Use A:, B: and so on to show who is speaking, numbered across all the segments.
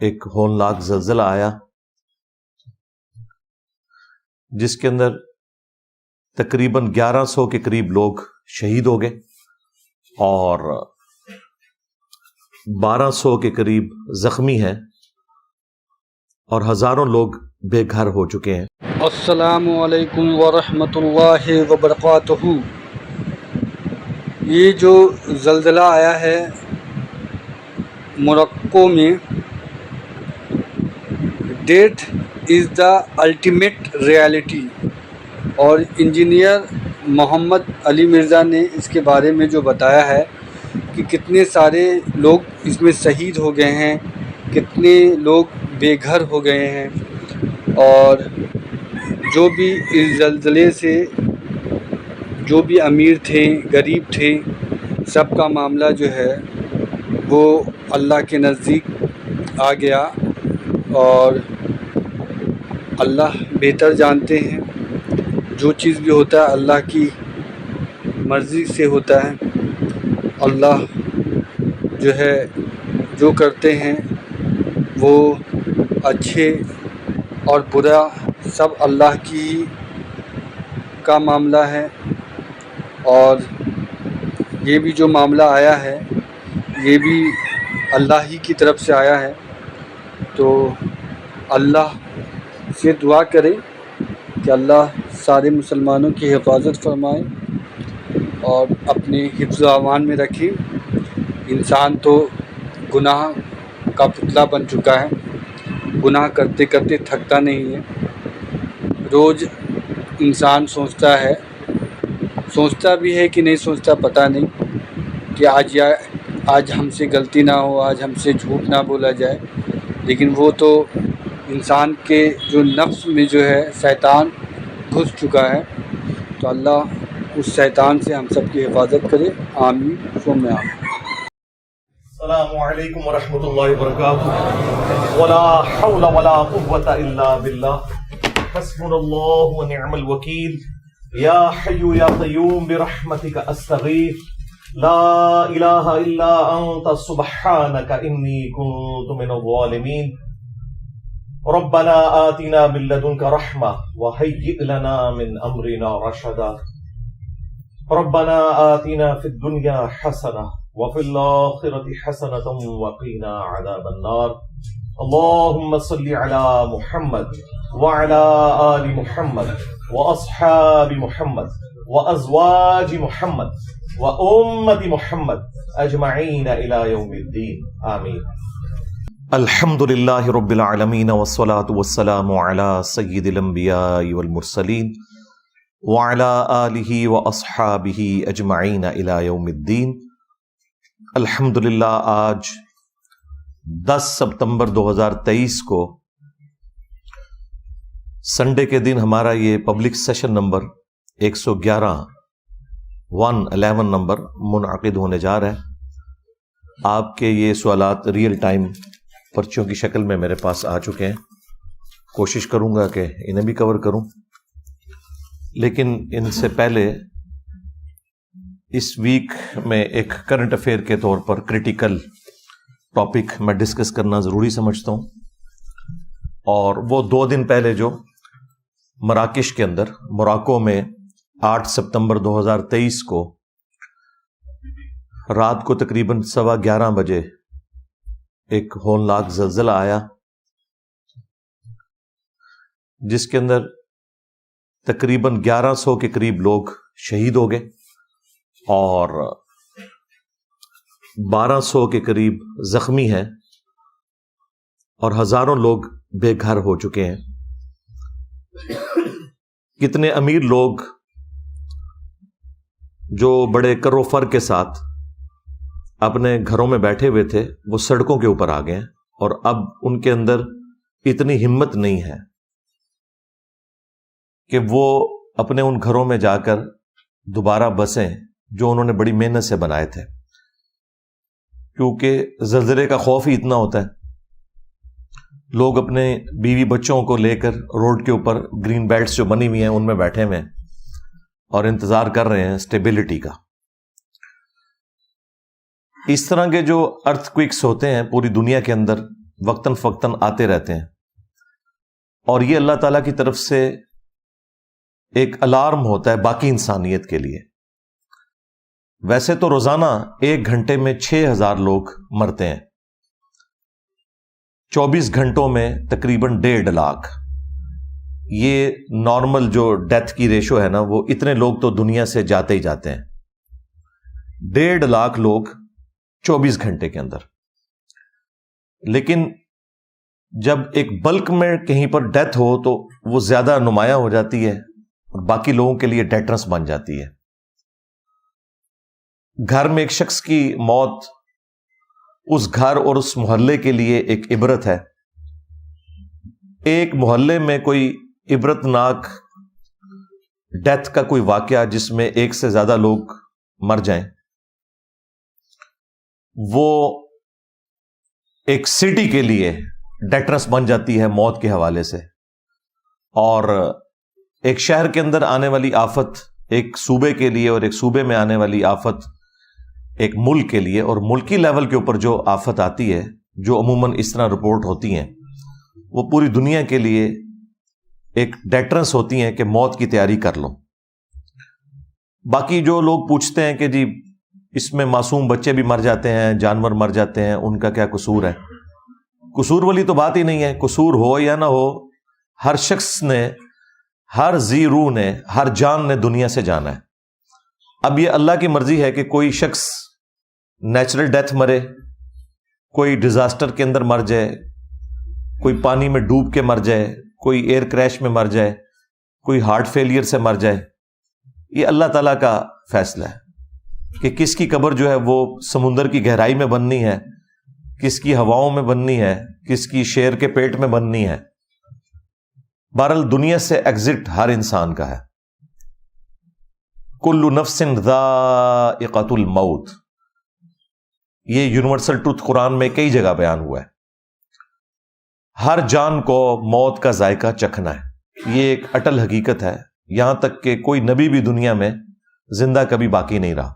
A: ایک ہولناک زلزلہ آیا جس کے اندر تقریباً 1100 کے قریب لوگ شہید ہو گئے اور 1200 کے قریب زخمی ہیں اور ہزاروں لوگ بے گھر ہو چکے ہیں۔
B: السلام علیکم ورحمۃ اللہ وبرکاتہ۔ یہ جو زلزلہ آیا ہے موروکو میں، death is the ultimate reality, اور انجینئر محمد علی مرزا نے اس کے بارے میں جو بتایا ہے کہ کتنے سارے لوگ اس میں شہید ہو گئے ہیں، کتنے لوگ بے گھر ہو گئے ہیں، اور جو بھی اس زلزلے سے جو بھی امیر تھے غریب تھے، سب کا معاملہ جو ہے وہ اللہ کے نزدیک آ گیا، اور اللہ بہتر جانتے ہیں۔ جو چیز بھی ہوتا ہے اللہ کی مرضی سے ہوتا ہے۔ اللہ جو ہے جو کرتے ہیں وہ اچھے اور برا سب اللہ کی کا معاملہ ہے، اور یہ بھی جو معاملہ آیا ہے یہ بھی اللہ ہی کی طرف سے آیا ہے۔ تو اللہ سے دعا کریں کہ اللہ سارے مسلمانوں کی حفاظت فرمائے اور اپنے حفظ و امان میں رکھیں۔ انسان تو گناہ کا پتلا بن چکا ہے، گناہ کرتے کرتے تھکتا نہیں ہے۔ روز انسان سوچتا بھی ہے کہ نہیں سوچتا پتہ نہیں کہ آج ہم سے غلطی نہ ہو، آج ہم سے جھوٹ نہ بولا جائے، لیکن وہ تو انسان کے جو نفس میں جو ہے شیطان گھس چکا ہے۔ تو اللہ اس شیطان سے ہم سب کی حفاظت کرے، آمین ثم آمین۔
A: السلام علیکم ورحمۃ اللہ وبرکاتہ۔ ولا حول ولا قوة الا باللہ، حسبنا اللہ ونعم الوکیل۔ یا حی یا قیوم برحمتک استغیث، لا الہ الا انت سبحانک انی کنت من الظالمین۔ ربنا آتنا من لدنک رحمہ وہیئ لنا من امرنا رشدا۔ ربنا آتنا فی الدنیا حسنہ وفی الآخرة حسنة وقنا عذاب النار۔ اللهم صل على محمد وعلى آل محمد وأصحاب محمد وأزواج محمد وأمة محمد أجمعين إلى يوم الدين آمين۔ الحمد لله رب العالمين والصلاة والسلام على سيد الأنبياء والمرسلين وعلى آله وأصحابه أجمعين إلى يوم الدين۔ الحمدللہ آج 10 ستمبر 2023 کو سنڈے کے دن ہمارا یہ پبلک سیشن نمبر 111 نمبر منعقد ہونے جا رہا ہے۔ آپ کے یہ سوالات ریئل ٹائم پرچیوں کی شکل میں میرے پاس آ چکے ہیں، کوشش کروں گا کہ انہیں بھی کور کروں، لیکن ان سے پہلے اس ویک میں ایک کرنٹ افیئر کے طور پر کرٹیکل ٹاپک میں ڈسکس کرنا ضروری سمجھتا ہوں، اور وہ 2 دن پہلے جو مراکش کے اندر موراکو میں 8 ستمبر 2023 کو رات کو تقریباً 11:15 بجے ایک ہولناک زلزلہ آیا جس کے اندر تقریباً 1100 کے قریب لوگ شہید ہو گئے اور 1200 کے قریب زخمی ہیں اور ہزاروں لوگ بے گھر ہو چکے ہیں۔ کتنے امیر لوگ جو بڑے کر و فر کے ساتھ اپنے گھروں میں بیٹھے ہوئے تھے وہ سڑکوں کے اوپر آ گئے ہیں، اور اب ان کے اندر اتنی ہمت نہیں ہے کہ وہ اپنے ان گھروں میں جا کر دوبارہ بسیں جو انہوں نے بڑی محنت سے بنائے تھے، کیونکہ زلزلے کا خوف ہی اتنا ہوتا ہے۔ لوگ اپنے بیوی بچوں کو لے کر روڈ کے اوپر گرین بیلٹس جو بنی ہوئی ہیں ان میں بیٹھے ہوئے ہیں اور انتظار کر رہے ہیں اسٹیبلٹی کا۔ اس طرح کے جو ارتھ کوئکس ہوتے ہیں پوری دنیا کے اندر وقتاً فوقتاً آتے رہتے ہیں، اور یہ اللہ تعالیٰ کی طرف سے ایک الارم ہوتا ہے باقی انسانیت کے لیے۔ ویسے تو روزانہ 1 گھنٹے میں 6,000 لوگ مرتے ہیں، 24 گھنٹوں میں تقریباً 1.5 لاکھ۔ یہ نارمل جو ڈیتھ کی ریشو ہے نا، وہ اتنے لوگ تو دنیا سے جاتے ہی جاتے ہیں، 1.5 لاکھ لوگ 24 گھنٹے کے اندر۔ لیکن جب ایک بلک میں کہیں پر ڈیتھ ہو تو وہ زیادہ نمایاں ہو جاتی ہے اور باقی لوگوں کے لیے ڈیٹرنس بن جاتی ہے۔ گھر میں ایک شخص کی موت اس گھر اور اس محلے کے لیے ایک عبرت ہے۔ ایک محلے میں کوئی عبرت ناک ڈیتھ کا کوئی واقعہ جس میں 1 سے زیادہ لوگ مر جائیں، وہ ایک سٹی کے لیے ڈیٹرنس بن جاتی ہے موت کے حوالے سے۔ اور ایک شہر کے اندر آنے والی آفت ایک صوبے کے لیے، اور ایک صوبے میں آنے والی آفت ایک ملک کے لیے، اور ملکی لیول کے اوپر جو آفت آتی ہے، جو عموماً اس طرح رپورٹ ہوتی ہیں، وہ پوری دنیا کے لیے ایک ڈیٹرنس ہوتی ہیں کہ موت کی تیاری کر لو۔ باقی جو لوگ پوچھتے ہیں کہ جی اس میں معصوم بچے بھی مر جاتے ہیں، جانور مر جاتے ہیں، ان کا کیا قصور ہے؟ قصور والی تو بات ہی نہیں ہے، قصور ہو یا نہ ہو، ہر شخص نے، ہر ذی روح نے، ہر جان نے دنیا سے جانا ہے۔ اب یہ اللہ کی مرضی ہے کہ کوئی شخص نیچرل ڈیتھ مرے، کوئی ڈیزاسٹر کے اندر مر جائے، کوئی پانی میں ڈوب کے مر جائے، کوئی ایئر کریش میں مر جائے، کوئی ہارٹ فیلئر سے مر جائے۔ یہ اللہ تعالیٰ کا فیصلہ ہے کہ کس کی قبر جو ہے وہ سمندر کی گہرائی میں بننی ہے، کس کی ہواؤں میں بننی ہے، کس کی شیر کے پیٹ میں بننی ہے۔ بہرحال دنیا سے ایگزٹ ہر انسان کا ہے۔ کل نفس ذائقۃ الموت، یہ یونیورسل ٹروتھ قرآن میں کئی جگہ بیان ہوا ہے۔ ہر جان کو موت کا ذائقہ چکھنا ہے، یہ ایک اٹل حقیقت ہے، یہاں تک کہ کوئی نبی بھی دنیا میں زندہ کبھی باقی نہیں رہا۔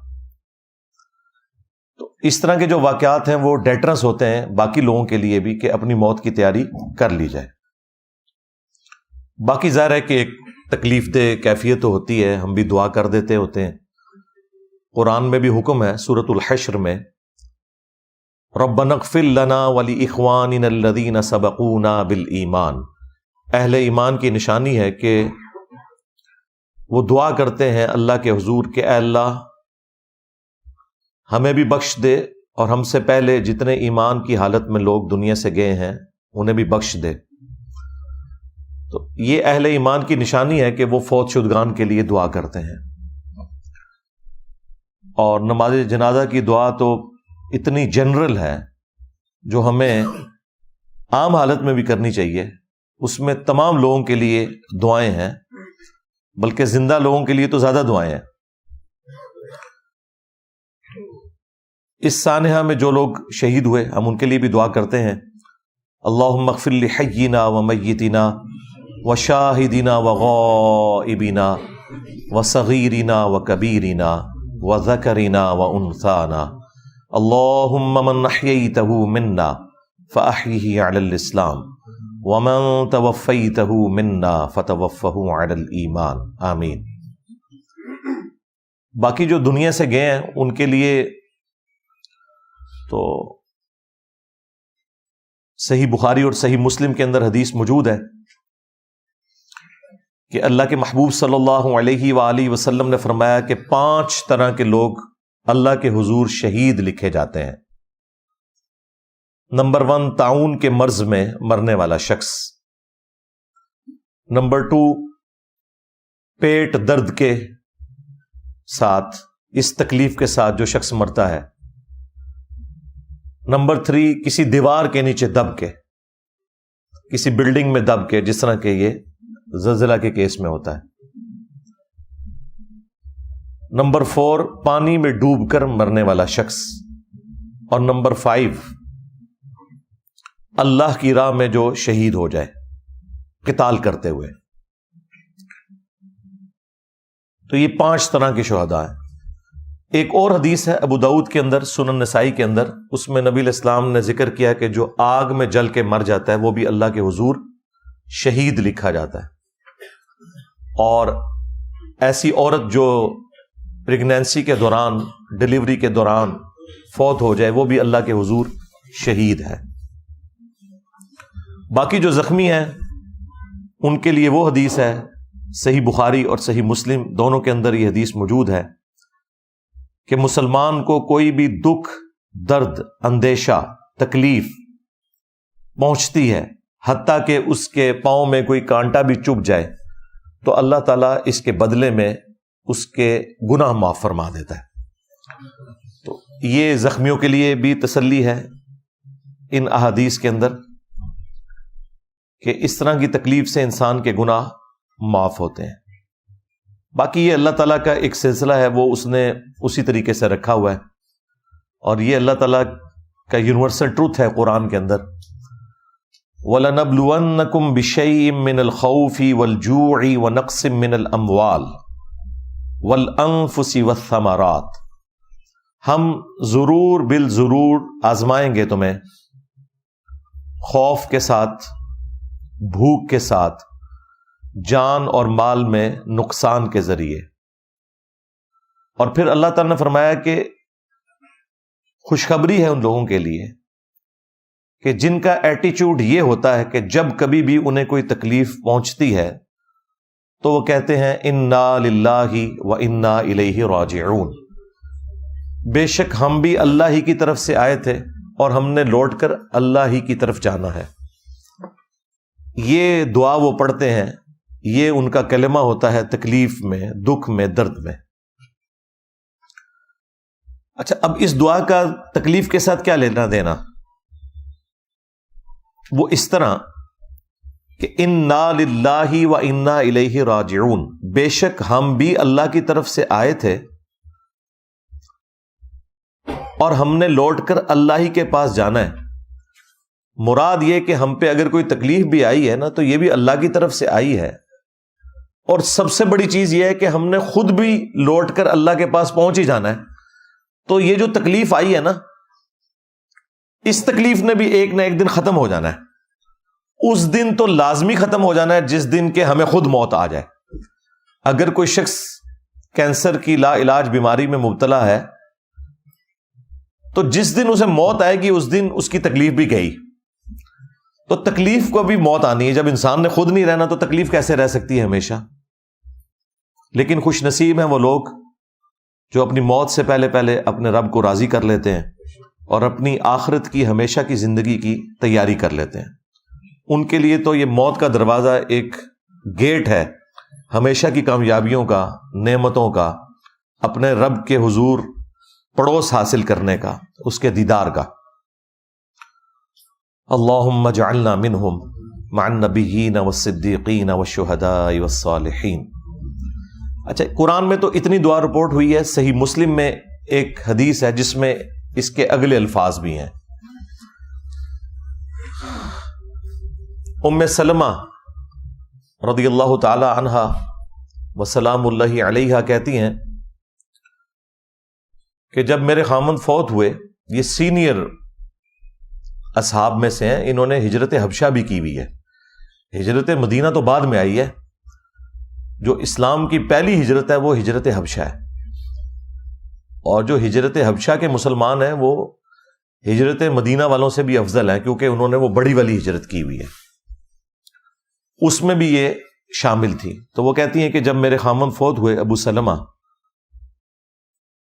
A: تو اس طرح کے جو واقعات ہیں وہ ڈیٹرنس ہوتے ہیں باقی لوگوں کے لیے بھی کہ اپنی موت کی تیاری کر لی جائے۔ باقی ظاہر ہے کہ ایک تکلیف دہ کیفیت تو ہوتی ہے، ہم بھی دعا کر دیتے ہوتے ہیں۔ قرآن میں بھی حکم ہے سورۃ الحشر میں، ربنا اغفر لنا ولاخواننا الذین سبقونا بالایمان۔ اہل ایمان کی نشانی ہے کہ وہ دعا کرتے ہیں اللہ کے حضور کہ اے اللہ ہمیں بھی بخش دے، اور ہم سے پہلے جتنے ایمان کی حالت میں لوگ دنیا سے گئے ہیں انہیں بھی بخش دے۔ تو یہ اہل ایمان کی نشانی ہے کہ وہ فوت شدگان کے لیے دعا کرتے ہیں۔ اور نماز جنازہ کی دعا تو اتنی جنرل ہے جو ہمیں عام حالت میں بھی کرنی چاہیے، اس میں تمام لوگوں کے لیے دعائیں ہیں، بلکہ زندہ لوگوں کے لیے تو زیادہ دعائیں ہیں۔ اس سانحہ میں جو لوگ شہید ہوئے ہم ان کے لیے بھی دعا کرتے ہیں، اللہم اغفر لحینا ومیتنا وشاہدنا وغائبنا وصغیرنا وکبیرنا وذکرنا وانثانا، اللہم من احییتہ منا فاحیہ علی الاسلام ومن توفیتہ منا فتوفہ علی الایمان، آمین۔ باقی جو دنیا سے گئے ہیں ان کے لیے تو صحیح بخاری اور صحیح مسلم کے اندر حدیث موجود ہے کہ اللہ کے محبوب صلی اللہ علیہ وآلہ وسلم نے فرمایا کہ 5 طرح کے لوگ اللہ کے حضور شہید لکھے جاتے ہیں۔ نمبر 1، طاعون کے مرض میں مرنے والا شخص۔ نمبر 2، پیٹ درد کے ساتھ، اس تکلیف کے ساتھ جو شخص مرتا ہے۔ نمبر 3، کسی دیوار کے نیچے دب کے، کسی بلڈنگ میں دب کے، جس طرح کہ یہ زلزلہ کے کیس میں ہوتا ہے۔ نمبر 4، پانی میں ڈوب کر مرنے والا شخص۔ اور نمبر 5، اللہ کی راہ میں جو شہید ہو جائے قتال کرتے ہوئے۔ تو یہ 5 طرح کے شہداء ہیں۔ ایک اور حدیث ہے ابو داؤد کے اندر، سنن نسائی کے اندر، اس میں نبی علیہ السلام نے ذکر کیا کہ جو آگ میں جل کے مر جاتا ہے وہ بھی اللہ کے حضور شہید لکھا جاتا ہے، اور ایسی عورت جو پریگنینسی کے دوران، ڈیلیوری کے دوران فوت ہو جائے وہ بھی اللہ کے حضور شہید ہے۔ باقی جو زخمی ہیں ان کے لیے وہ حدیث ہے، صحیح بخاری اور صحیح مسلم دونوں کے اندر یہ حدیث موجود ہے کہ مسلمان کو کوئی بھی دکھ، درد، اندیشہ، تکلیف پہنچتی ہے، حتیٰ کہ اس کے پاؤں میں کوئی کانٹا بھی چبھ جائے تو اللہ تعالیٰ اس کے بدلے میں اس کے گناہ معاف فرما دیتا ہے۔ تو یہ زخمیوں کے لیے بھی تسلی ہے ان احادیث کے اندر کہ اس طرح کی تکلیف سے انسان کے گناہ معاف ہوتے ہیں۔ باقی یہ اللہ تعالیٰ کا ایک سلسلہ ہے، وہ اس نے اسی طریقے سے رکھا ہوا ہے، اور یہ اللہ تعالیٰ کا یونیورسل ٹروتھ ہے قرآن کے اندر۔ وَلَنَبْلُوَنَّكُمْ بِشَيْءٍ مِّنَ الْخَوْفِ وَالْجُوعِ وَنَقْصٍ مِّنَ الْأَمْوَالِ وَالْأَنفُسِ وَالثَّمَرَاتِ، ہم ضرور بالضرور آزمائیں گے تمہیں خوف کے ساتھ، بھوک کے ساتھ، جان اور مال میں نقصان کے ذریعے۔ اور پھر اللہ تعالیٰ نے فرمایا کہ خوشخبری ہے ان لوگوں کے لیے کہ جن کا ایٹیچیوڈ یہ ہوتا ہے کہ جب کبھی بھی انہیں کوئی تکلیف پہنچتی ہے تو وہ کہتے ہیں انا للہ و انا الیہ راجعون، بے شک ہم بھی اللہ ہی کی طرف سے آئے تھے اور ہم نے لوٹ کر اللہ ہی کی طرف جانا ہے۔ یہ دعا وہ پڑھتے ہیں، یہ ان کا کلمہ ہوتا ہے تکلیف میں، دکھ میں، درد میں۔ اچھا، اب اس دعا کا تکلیف کے ساتھ کیا لینا دینا؟ وہ اس طرح کہ انا للہ و انا الیہ راجعون، بے شک ہم بھی اللہ کی طرف سے آئے تھے اور ہم نے لوٹ کر اللہ ہی کے پاس جانا ہے۔ مراد یہ کہ ہم پہ اگر کوئی تکلیف بھی آئی ہے نا تو یہ بھی اللہ کی طرف سے آئی ہے، اور سب سے بڑی چیز یہ ہے کہ ہم نے خود بھی لوٹ کر اللہ کے پاس پہنچ ہی جانا ہے۔ تو یہ جو تکلیف آئی ہے نا، اس تکلیف نے بھی ایک نہ ایک دن ختم ہو جانا ہے۔ اس دن تو لازمی ختم ہو جانا ہے جس دن کہ ہمیں خود موت آ جائے۔ اگر کوئی شخص کینسر کی لا علاج بیماری میں مبتلا ہے تو جس دن اسے موت آئے گی اس دن اس کی تکلیف بھی گئی۔ تو تکلیف کو بھی موت آنی ہے، جب انسان نے خود نہیں رہنا تو تکلیف کیسے رہ سکتی ہے ہمیشہ؟ لیکن خوش نصیب ہیں وہ لوگ جو اپنی موت سے پہلے پہلے اپنے رب کو راضی کر لیتے ہیں اور اپنی آخرت کی، ہمیشہ کی زندگی کی تیاری کر لیتے ہیں۔ ان کے لیے تو یہ موت کا دروازہ ایک گیٹ ہے ہمیشہ کی کامیابیوں کا، نعمتوں کا، اپنے رب کے حضور پڑوس حاصل کرنے کا، اس کے دیدار کا۔ اللہم اجعلنا منہم مع النبیین والصدیقین والشہداء والصالحین۔ اچھا، قرآن میں تو اتنی دعا رپورٹ ہوئی ہے، صحیح مسلم میں ایک حدیث ہے جس میں اس کے اگلے الفاظ بھی ہیں۔ ام سلمہ رضی اللہ تعالی عنہا وسلام اللہ علیہا کہتی ہیں کہ جب میرے خامند فوت ہوئے، یہ سینئر اصحاب میں سے ہیں، انہوں نے ہجرت حبشہ بھی کی ہوئی ہے۔ ہجرت مدینہ تو بعد میں آئی ہے، جو اسلام کی پہلی ہجرت ہے وہ ہجرت حبشہ ہے، اور جو ہجرت حبشہ کے مسلمان ہیں وہ ہجرت مدینہ والوں سے بھی افضل ہیں، کیونکہ انہوں نے وہ بڑی والی ہجرت کی ہوئی ہے، اس میں بھی یہ شامل تھی۔ تو وہ کہتی ہیں کہ جب میرے خامند فوت ہوئے ابو سلمہ،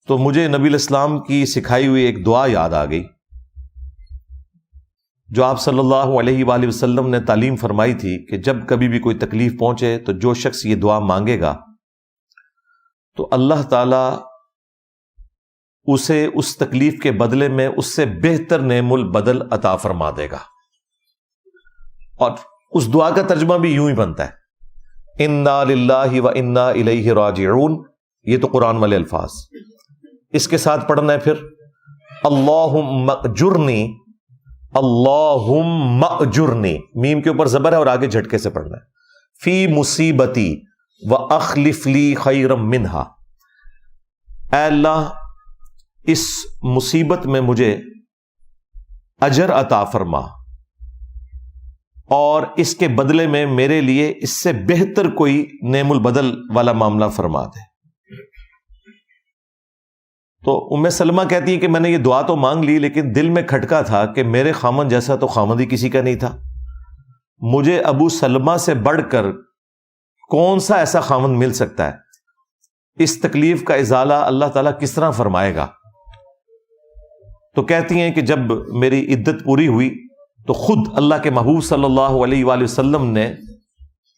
A: تو مجھے نبی علیہ السلام کی سکھائی ہوئی ایک دعا یاد آ گئی جو آپ صلی اللہ علیہ وآلہ وسلم نے تعلیم فرمائی تھی کہ جب کبھی بھی کوئی تکلیف پہنچے تو جو شخص یہ دعا مانگے گا تو اللہ تعالی اسے اس تکلیف کے بدلے میں اس سے بہتر نعم البدل عطا فرما دے گا۔ اور اس دعا کا ترجمہ بھی یوں ہی بنتا ہے، انا للہ و انا الیہ راجعون، یہ تو قرآن والے الفاظ۔ اس کے ساتھ پڑھنا ہے پھر اللہم اجرنی، اللہم اجرنی، میم کے اوپر زبر ہے اور آگے جھٹکے سے پڑھنا ہے، فی مصیبتی واخلف لی خیرا منہا، اے اللہ اس مصیبت میں مجھے اجر عطا فرما اور اس کے بدلے میں میرے لیے اس سے بہتر کوئی نعم البدل والا معاملہ فرما دے۔ تو ام سلمہ کہتی ہے کہ میں نے یہ دعا تو مانگ لی، لیکن دل میں کھٹکا تھا کہ میرے خامن جیسا تو خامن ہی کسی کا نہیں تھا، مجھے ابو سلمہ سے بڑھ کر کون سا ایسا خامن مل سکتا ہے، اس تکلیف کا ازالہ اللہ تعالیٰ کس طرح فرمائے گا؟ تو کہتی ہیں کہ جب میری عدت پوری ہوئی تو خود اللہ کے محبوب صلی اللہ علیہ وآلہ وسلم نے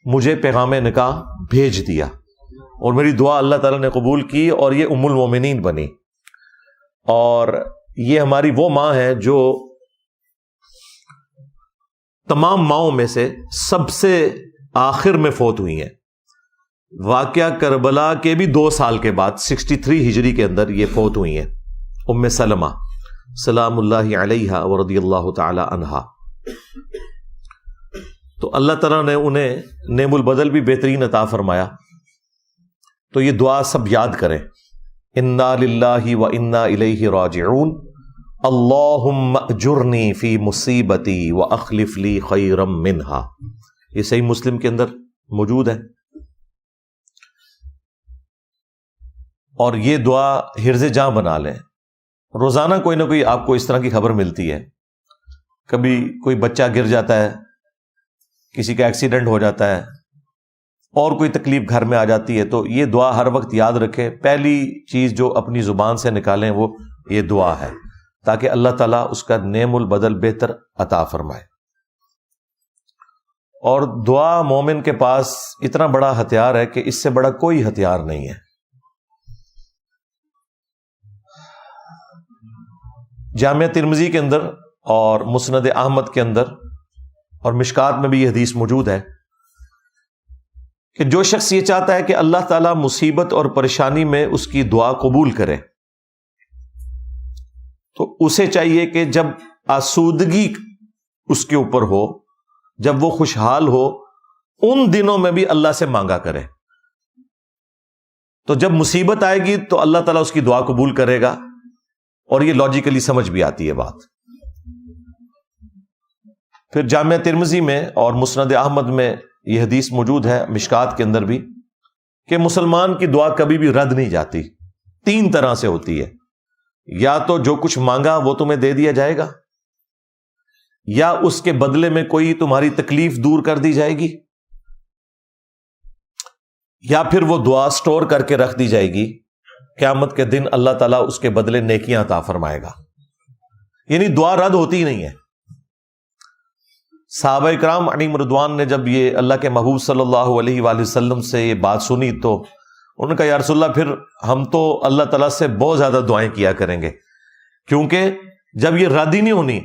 A: مجھے پیغام نکاح بھیج دیا، اور میری دعا اللہ تعالیٰ نے قبول کی اور یہ ام المومنین بنی۔ اور یہ ہماری وہ ماں ہے جو تمام ماؤں میں سے سب سے آخر میں فوت ہوئی ہیں۔ واقعہ کربلا کے بھی 2 سال کے بعد 63 ہجری کے اندر یہ فوت ہوئی ہیں، ام سلمہ سلام اللہ علیہا ورضی اللہ تعالی عنہا۔ تو اللہ تعالیٰ نے انہیں نعم البدل بھی بہترین عطا فرمایا۔ تو یہ دعا سب یاد کریں، انا للہ و انا الیہ راجعون، اللہم اجرنی فی مصیبتی واخلف لی خیرا منہا۔ یہ صحیح مسلم کے اندر موجود ہے، اور یہ دعا حرز جاں بنا لیں۔ روزانہ کوئی نہ کوئی آپ کو اس طرح کی خبر ملتی ہے، کبھی کوئی بچہ گر جاتا ہے، کسی کا ایکسیڈنٹ ہو جاتا ہے، اور کوئی تکلیف گھر میں آ جاتی ہے، تو یہ دعا ہر وقت یاد رکھیں۔ پہلی چیز جو اپنی زبان سے نکالیں وہ یہ دعا ہے، تاکہ اللہ تعالیٰ اس کا نعم البدل بہتر عطا فرمائے۔ اور دعا مومن کے پاس اتنا بڑا ہتھیار ہے کہ اس سے بڑا کوئی ہتھیار نہیں ہے۔ جامعہ ترمذی کے اندر اور مسند احمد کے اندر اور مشکات میں بھی یہ حدیث موجود ہے کہ جو شخص یہ چاہتا ہے کہ اللہ تعالیٰ مصیبت اور پریشانی میں اس کی دعا قبول کرے، تو اسے چاہیے کہ جب آسودگی اس کے اوپر ہو، جب وہ خوشحال ہو، ان دنوں میں بھی اللہ سے مانگا کرے۔ تو جب مصیبت آئے گی تو اللہ تعالیٰ اس کی دعا قبول کرے گا، اور یہ لاجیکلی سمجھ بھی آتی ہے بات۔ پھر جامعہ ترمذی میں اور مسند احمد میں یہ حدیث موجود ہے، مشکات کے اندر بھی، کہ مسلمان کی دعا کبھی بھی رد نہیں جاتی۔ 3 طرح سے ہوتی ہے، یا تو جو کچھ مانگا وہ تمہیں دے دیا جائے گا، یا اس کے بدلے میں کوئی تمہاری تکلیف دور کر دی جائے گی، یا پھر وہ دعا سٹور کر کے رکھ دی جائے گی، قیامت کے دن اللہ تعالیٰ اس کے بدلے نیکیاں عطا فرمائے گا۔ یعنی دعا رد ہوتی ہی نہیں ہے۔ صحابہ اکرام علیہم رضوان نے جب یہ اللہ کے محبوب صلی اللہ علیہ وآلہ وسلم سے یہ بات سنی تو انہوں نے کہا یا رسول اللہ، پھر ہم تو اللہ تعالیٰ سے بہت زیادہ دعائیں کیا کریں گے، کیونکہ جب یہ رد ہی نہیں ہونی،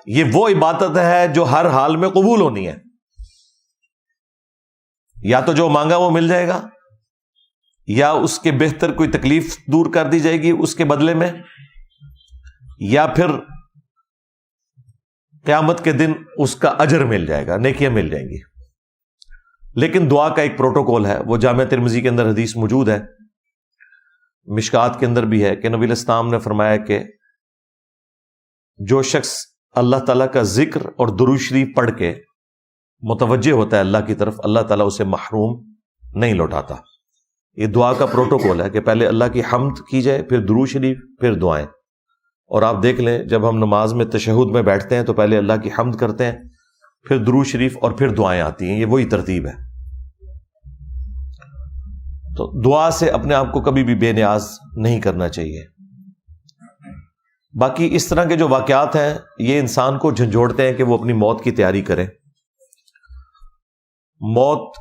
A: یہ وہ عبادت ہے جو ہر حال میں قبول ہونی ہے۔ یا تو جو مانگا وہ مل جائے گا، یا اس کے بہتر کوئی تکلیف دور کر دی جائے گی اس کے بدلے میں، یا پھر قیامت کے دن اس کا اجر مل جائے گا، نیکیاں مل جائیں گی۔ لیکن دعا کا ایک پروٹوکول ہے، وہ جامعہ ترمذی کے اندر حدیث موجود ہے، مشکات کے اندر بھی ہے، کہ نبی علیہ السلام نے فرمایا کہ جو شخص اللہ تعالیٰ کا ذکر اور درود شریف پڑھ کے متوجہ ہوتا ہے اللہ کی طرف، اللہ تعالیٰ اسے محروم نہیں لوٹاتا۔ یہ دعا کا پروٹوکول ہے کہ پہلے اللہ کی حمد کی جائے، پھر درود شریف، پھر دعائیں۔ اور آپ دیکھ لیں جب ہم نماز میں تشہد میں بیٹھتے ہیں تو پہلے اللہ کی حمد کرتے ہیں، پھر درود شریف، اور پھر دعائیں آتی ہیں۔ یہ وہی ترتیب ہے۔ تو دعا سے اپنے آپ کو کبھی بھی بے نیاز نہیں کرنا چاہیے۔ باقی اس طرح کے جو واقعات ہیں یہ انسان کو جھنجھوڑتے ہیں کہ وہ اپنی موت کی تیاری کرے۔ موت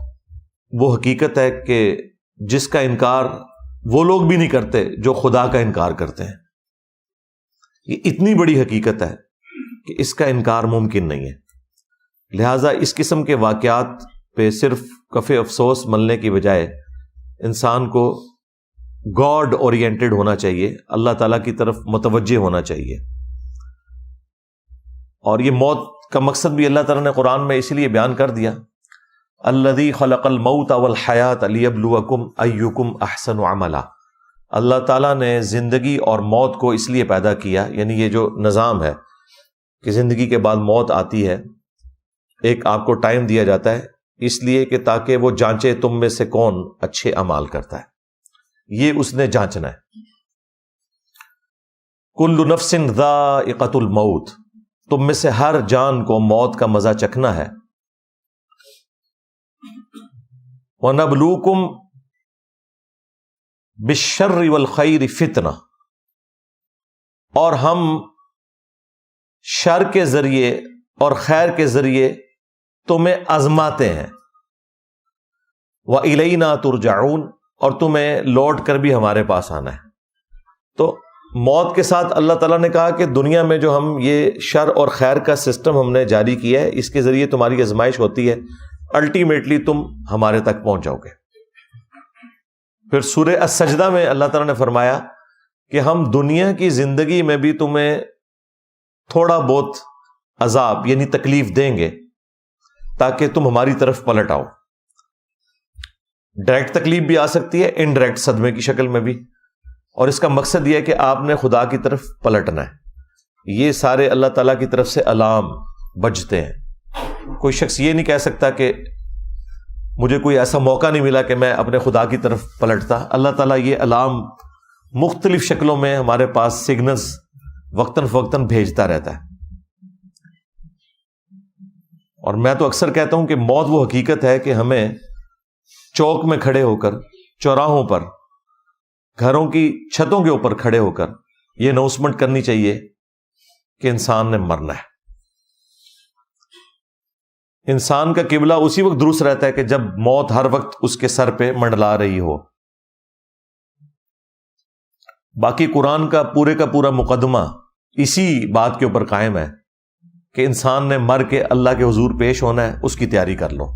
A: وہ حقیقت ہے کہ جس کا انکار وہ لوگ بھی نہیں کرتے جو خدا کا انکار کرتے ہیں۔ یہ اتنی بڑی حقیقت ہے کہ اس کا انکار ممکن نہیں ہے۔ لہٰذا اس قسم کے واقعات پہ صرف کف افسوس ملنے کی بجائے انسان کو گاڈ اورینٹڈ ہونا چاہیے، اللہ تعالیٰ کی طرف متوجہ ہونا چاہیے۔ اور یہ موت کا مقصد بھی اللہ تعالیٰ نے قرآن میں اسی لیے بیان کر دیا، الذی خلق الموت والحیات لیبلوکم ایکم احسن عملا۔ اللہ تعالیٰ نے زندگی اور موت کو اس لیے پیدا کیا، یعنی یہ جو نظام ہے کہ زندگی کے بعد موت آتی ہے، ایک آپ کو ٹائم دیا جاتا ہے اس لیے کہ تاکہ وہ جانچے تم میں سے کون اچھے اعمال کرتا ہے، یہ اس نے جانچنا ہے۔ کل نفس ذائقۃ الموت، تم میں سے ہر جان کو موت کا مزہ چکھنا ہے۔ وَنَبْلُوكُمْ بِالشَّرِّ وَالْخَيْرِ فِتْنَةً، اور ہم شر کے ذریعے اور خیر کے ذریعے تمہیں آزماتے ہیں۔ وَإِلَيْنَا تُرْجَعُونَ، اور تمہیں لوٹ کر بھی ہمارے پاس آنا ہے۔ تو موت کے ساتھ اللہ تعالیٰ نے کہا کہ دنیا میں جو ہم یہ شر اور خیر کا سسٹم ہم نے جاری کیا ہے، اس کے ذریعے تمہاری آزمائش ہوتی ہے، الٹیمیٹلی تم ہمارے تک پہنچ جاؤ گے۔ پھر سورہ السجدہ میں اللہ تعالیٰ نے فرمایا کہ ہم دنیا کی زندگی میں بھی تمہیں تھوڑا بہت عذاب یعنی تکلیف دیں گے تاکہ تم ہماری طرف پلٹ آؤ۔ ڈائریکٹ تکلیف بھی آ سکتی ہے، انڈائریکٹ صدمے کی شکل میں بھی، اور اس کا مقصد یہ ہے کہ آپ نے خدا کی طرف پلٹنا ہے۔ یہ سارے اللہ تعالیٰ کی طرف سے الارم بجتے ہیں۔ کوئی شخص یہ نہیں کہہ سکتا کہ مجھے کوئی ایسا موقع نہیں ملا کہ میں اپنے خدا کی طرف پلٹتا۔ اللہ تعالیٰ یہ الارم مختلف شکلوں میں ہمارے پاس سگنلز وقتاً فوقتاً بھیجتا رہتا ہے۔ اور میں تو اکثر کہتا ہوں کہ موت وہ حقیقت ہے کہ ہمیں چوک میں کھڑے ہو کر، چوراہوں پر، گھروں کی چھتوں کے اوپر کھڑے ہو کر یہ اناؤنسمنٹ کرنی چاہیے کہ انسان نے مرنا ہے۔ انسان کا قبلہ اسی وقت درست رہتا ہے کہ جب موت ہر وقت اس کے سر پہ منڈلا رہی ہو۔ باقی قرآن کا پورا مقدمہ اسی بات کے اوپر قائم ہے کہ انسان نے مر کے اللہ کے حضور پیش ہونا ہے، اس کی تیاری کر لو۔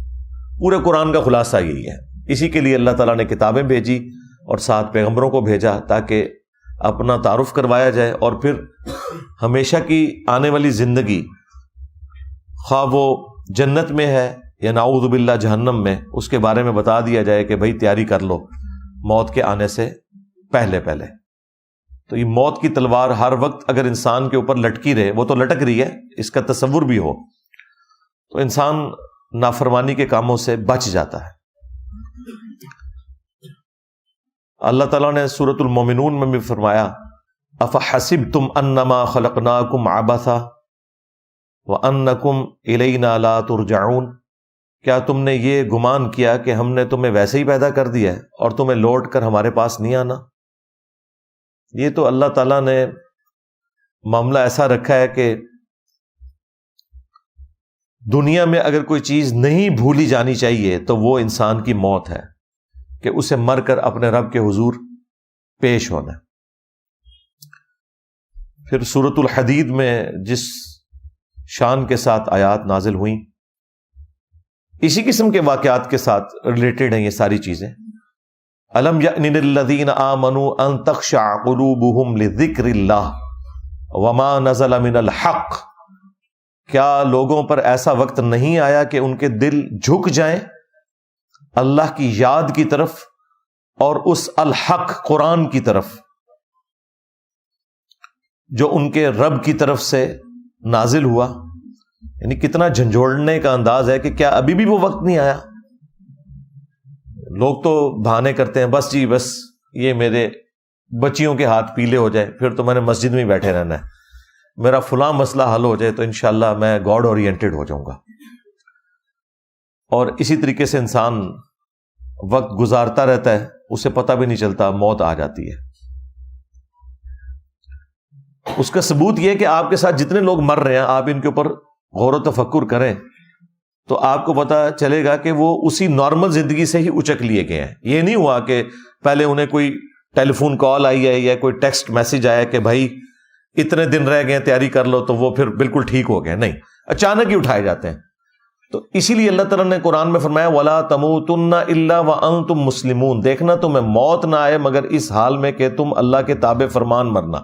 A: پورے قرآن کا خلاصہ یہی ہے۔ اسی کے لیے اللہ تعالیٰ نے کتابیں بھیجی اور ساتھ پیغمبروں کو بھیجا تاکہ اپنا تعارف کروایا جائے، اور پھر ہمیشہ کی آنے والی زندگی، خواہ وہ جنت میں ہے یا نعوذ باللہ جہنم میں، اس کے بارے میں بتا دیا جائے کہ بھائی تیاری کر لو موت کے آنے سے پہلے۔ تو یہ موت کی تلوار ہر وقت اگر انسان کے اوپر لٹکی رہے، وہ تو لٹک رہی ہے، اس کا تصور بھی ہو، تو انسان نافرمانی کے کاموں سے بچ جاتا ہے۔ اللہ تعالیٰ نے سورۃ المومنون میں بھی فرمایا افحسبتم انما خلقناکم عبثا وانکم الینا لا ترجعون، کیا تم نے یہ گمان کیا کہ ہم نے تمہیں ویسے ہی پیدا کر دیا ہے اور تمہیں لوٹ کر ہمارے پاس نہیں آنا؟ یہ تو اللہ تعالیٰ نے معاملہ ایسا رکھا ہے کہ دنیا میں اگر کوئی چیز نہیں بھولی جانی چاہیے تو وہ انسان کی موت ہے، کہ اسے مر کر اپنے رب کے حضور پیش ہونا۔ پھر سورۃ الحدید میں جس شان کے ساتھ آیات نازل ہوئیں، اسی قسم کے واقعات کے ساتھ ریلیٹڈ ہیں یہ ساری چیزیں۔ الم یأن للذین آمنوا ان تخشع قلوبهم لذکر اللہ وما نزل من الحق، کیا لوگوں پر ایسا وقت نہیں آیا کہ ان کے دل جھک جائیں اللہ کی یاد کی طرف اور اس الحق قرآن کی طرف جو ان کے رب کی طرف سے نازل ہوا؟ یعنی کتنا جھنجھوڑنے کا انداز ہے کہ کیا ابھی بھی وہ وقت نہیں آیا؟ لوگ تو بہانے کرتے ہیں، بس جی بس یہ میرے بچیوں کے ہاتھ پیلے ہو جائے پھر تو میں نے مسجد میں ہی بیٹھے رہنا ہے، میرا فلاں مسئلہ حل ہو جائے تو انشاءاللہ میں گاڈ اورینٹڈ ہو جاؤں گا۔ اور اسی طریقے سے انسان وقت گزارتا رہتا ہے، اسے پتہ بھی نہیں چلتا، موت آ جاتی ہے۔ اس کا ثبوت یہ ہے کہ آپ کے ساتھ جتنے لوگ مر رہے ہیں، آپ ان کے اوپر غور و تفکر کریں تو آپ کو پتہ چلے گا کہ وہ اسی نارمل زندگی سے ہی اچک لیے گئے ہیں۔ یہ نہیں ہوا کہ پہلے انہیں کوئی ٹیلی فون کال آئی ہے یا کوئی ٹیکسٹ میسج آیا کہ بھائی اتنے دن رہ گئے تیاری کر لو تو وہ پھر بالکل ٹھیک ہو گئے، نہیں، اچانک ہی اٹھائے جاتے ہیں۔ تو اسی لیے اللہ تعالیٰ نے قرآن میں فرمایا وَلَا تَمُوتُنَّ إِلَّا وَأَنْتُمْ مُسْلِمُونَ، دیکھنا تمہیں موت نہ آئے مگر اس حال میں کہ تم اللہ کے تابع فرمان مرنا،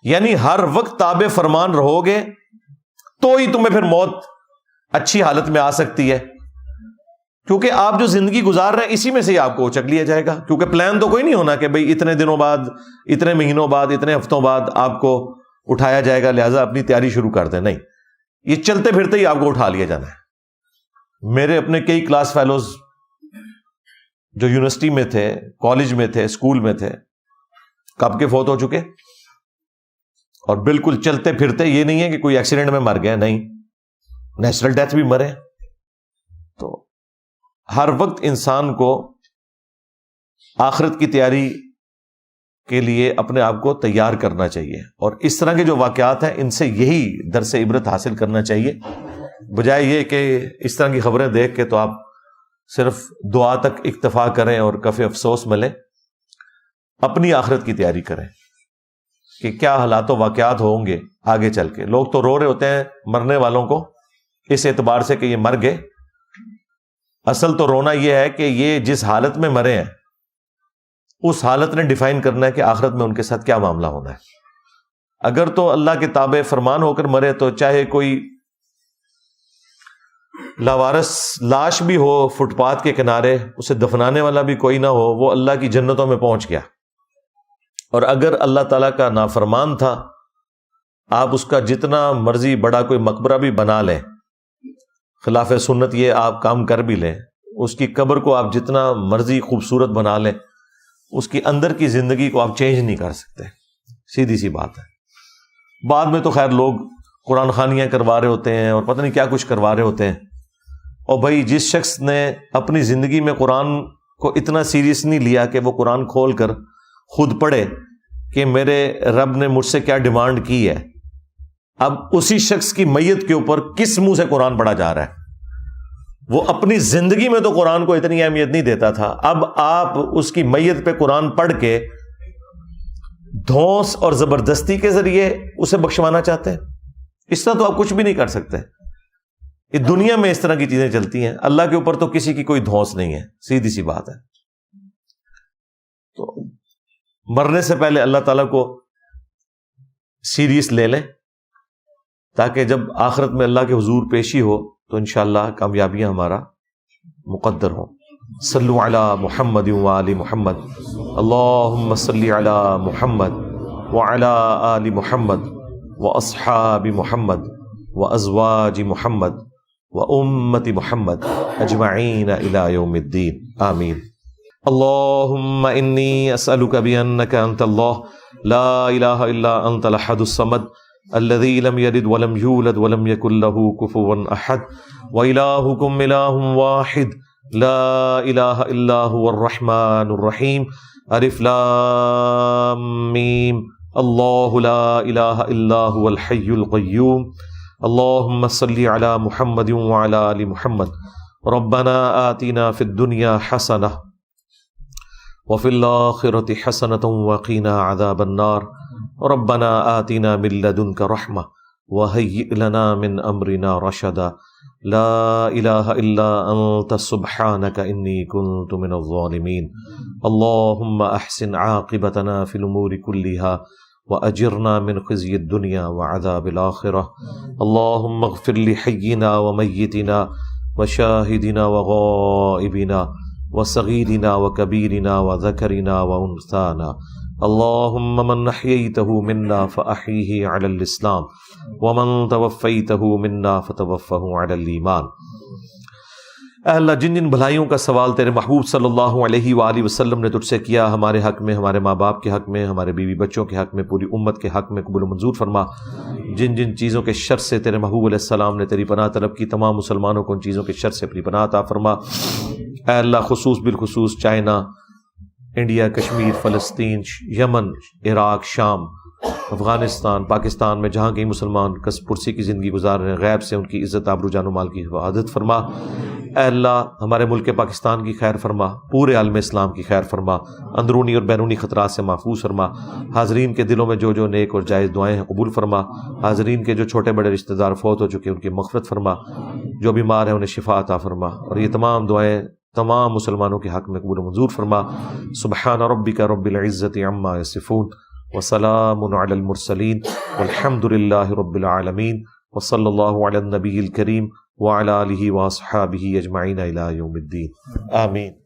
A: یعنی ہر وقت تابع فرمان رہو گے تو ہی تمہیں پھر موت اچھی حالت میں آ سکتی ہے۔ کیونکہ آپ جو زندگی گزار رہے ہیں اسی میں سے ہی آپ کو اچک لیا جائے گا، کیونکہ پلان تو کوئی نہیں ہونا کہ بھئی اتنے دنوں بعد، اتنے مہینوں بعد، اتنے ہفتوں بعد آپ کو اٹھایا جائے گا لہٰذا اپنی تیاری شروع کر دیں. نہیں، یہ چلتے پھرتے ہی آپ کو اٹھا لیا جانا ہے. میرے اپنے کئی کلاس فیلوز جو یونیورسٹی میں تھے، کالج میں تھے، اسکول میں تھے، کب کے فوت ہو چکے، اور بالکل چلتے پھرتے. یہ نہیں ہے کہ کوئی ایکسیڈنٹ میں مر گئے، نہیں، نیچرل ڈیتھ بھی مرے. تو ہر وقت انسان کو آخرت کی تیاری کے لیے اپنے آپ کو تیار کرنا چاہیے، اور اس طرح کے جو واقعات ہیں ان سے یہی درس عبرت حاصل کرنا چاہیے، بجائے یہ کہ اس طرح کی خبریں دیکھ کے تو آپ صرف دعا تک اکتفا کریں اور کف افسوس ملیں. اپنی آخرت کی تیاری کریں کہ کیا حالات و واقعات ہوں گے آگے چل کے. لوگ تو رو رہے ہوتے ہیں مرنے والوں کو اس اعتبار سے کہ یہ مر گئے. اصل تو رونا یہ ہے کہ یہ جس حالت میں مرے ہیں اس حالت نے ڈیفائن کرنا ہے کہ آخرت میں ان کے ساتھ کیا معاملہ ہونا ہے. اگر تو اللہ کے تابع فرمان ہو کر مرے تو چاہے کوئی لاوارث لاش بھی ہو فٹ پاتھ کے کنارے، اسے دفنانے والا بھی کوئی نہ ہو، وہ اللہ کی جنتوں میں پہنچ گیا. اور اگر اللہ تعالیٰ کا نافرمان تھا، آپ اس کا جتنا مرضی بڑا کوئی مقبرہ بھی بنا لیں، خلاف سنت یہ آپ کام کر بھی لیں، اس کی قبر کو آپ جتنا مرضی خوبصورت بنا لیں، اس کی اندر کی زندگی کو آپ چینج نہیں کر سکتے. سیدھی سی بات ہے. بعد میں تو خیر لوگ قرآن خوانیاں کروا رہے ہوتے ہیں اور پتہ نہیں کیا کچھ کروا رہے ہوتے ہیں. اور بھائی جس شخص نے اپنی زندگی میں قرآن کو اتنا سیریس نہیں لیا کہ وہ قرآن کھول کر خود پڑھے کہ میرے رب نے مجھ سے کیا ڈیمانڈ کی ہے، اب اسی شخص کی میت کے اوپر کس منہ سے قرآن پڑھا جا رہا ہے. وہ اپنی زندگی میں تو قرآن کو اتنی اہمیت نہیں دیتا تھا، اب آپ اس کی میت پہ قرآن پڑھ کے دھونس اور زبردستی کے ذریعے اسے بخشوانا چاہتے ہیں. اس طرح تو آپ کچھ بھی نہیں کر سکتے. یہ دنیا میں اس طرح کی چیزیں چلتی ہیں، اللہ کے اوپر تو کسی کی کوئی دھونس نہیں ہے. سیدھی سی بات ہے. تو مرنے سے پہلے اللہ تعالیٰ کو سیریس لے لیں تاکہ جب آخرت میں اللہ کے حضور پیشی ہو تو انشاءاللہ کامیابیاں ہمارا مقدر ہوں. صلو علی محمد وآل محمد، اللہم صلی علی محمد وعلی آل محمد واصحاب محمد وازواج محمد وامت محمد اجمعین الی یوم الدین. آمین. اللہم انی اسألک بانک انت اللہ لا الہ الا انت الاحد الصمد الذي لم يلد ولم يولد ولم يكن له كفوا احد والهكم اله واحد لا الہ الا هو الرحمن الرحیم. الف لام میم. اللہ لا الہ الا هو الحی القیوم. اللہم صلی علی محمد وعلی آل محمد. ربنا آتنا فی الدنیا حسنہ وفی الآخرۃ حسنۃ وقنا عذاب النار. ربنا آتنا من لدنک رحمہ وہیئ لنا من امرنا رشدا. لا الہ الا انت سبحانک انی کنت من الظالمین. اللہم احسن عاقبتنا فی الامور کلہا وأجرنا من خزي الدنيا وعذاب الآخرة. اللهم اغفر لحينا وميتنا وشاهدنا وغائبنا وصغيرنا وكبيرنا وذكرنا وأنثانا. اللهم من أحييته منا فأحيه على الإسلام ومن توفيته منا فتوفه على الإيمان. اے اللہ، جن جن بھلائیوں کا سوال تیرے محبوب صلی اللہ علیہ وآلہ وسلم نے تجھ سے کیا، ہمارے حق میں، ہمارے ماں باپ کے حق میں، ہمارے بیوی بچوں کے حق میں، پوری امت کے حق میں قبول و منظور فرما. جن جن چیزوں کے شر سے تیرے محبوب علیہ السلام نے تیری پناہ طلب کی، تمام مسلمانوں کو ان چیزوں کے شر سے اپنی پناہ عطا فرما. اے اللہ، خصوص بالخصوص چائنا، انڈیا، کشمیر، فلسطین، یمن، عراق، شام، افغانستان، پاکستان میں جہاں کہیں مسلمان کس پرسی کی زندگی گزار رہے ہیں، غیب سے ان کی عزت، آبرو، جان و مال کی حفاظت فرما. اے اللہ، ہمارے ملک پاکستان کی خیر فرما، پورے عالم اسلام کی خیر فرما، اندرونی اور بیرونی خطرات سے محفوظ فرما. حاضرین کے دلوں میں جو جو نیک اور جائز دعائیں ہیں قبول فرما. حاضرین کے جو چھوٹے بڑے رشتہ دار فوت ہو چکے ان کی مغفرت فرما، جو بیمار ہیں انہیں شفا عطا فرما. اور یہ تمام دعائیں تمام مسلمانوں کے حق میں قبول و منظور فرما. سبحان ربک رب العزت عما یصفون وسلام علی المرسلین والحمد للہ رب العالمین. وصلی اللہ علی النبی الکریم وعلی آلہ واصحابہ اجمعین الی یوم الدین آمین.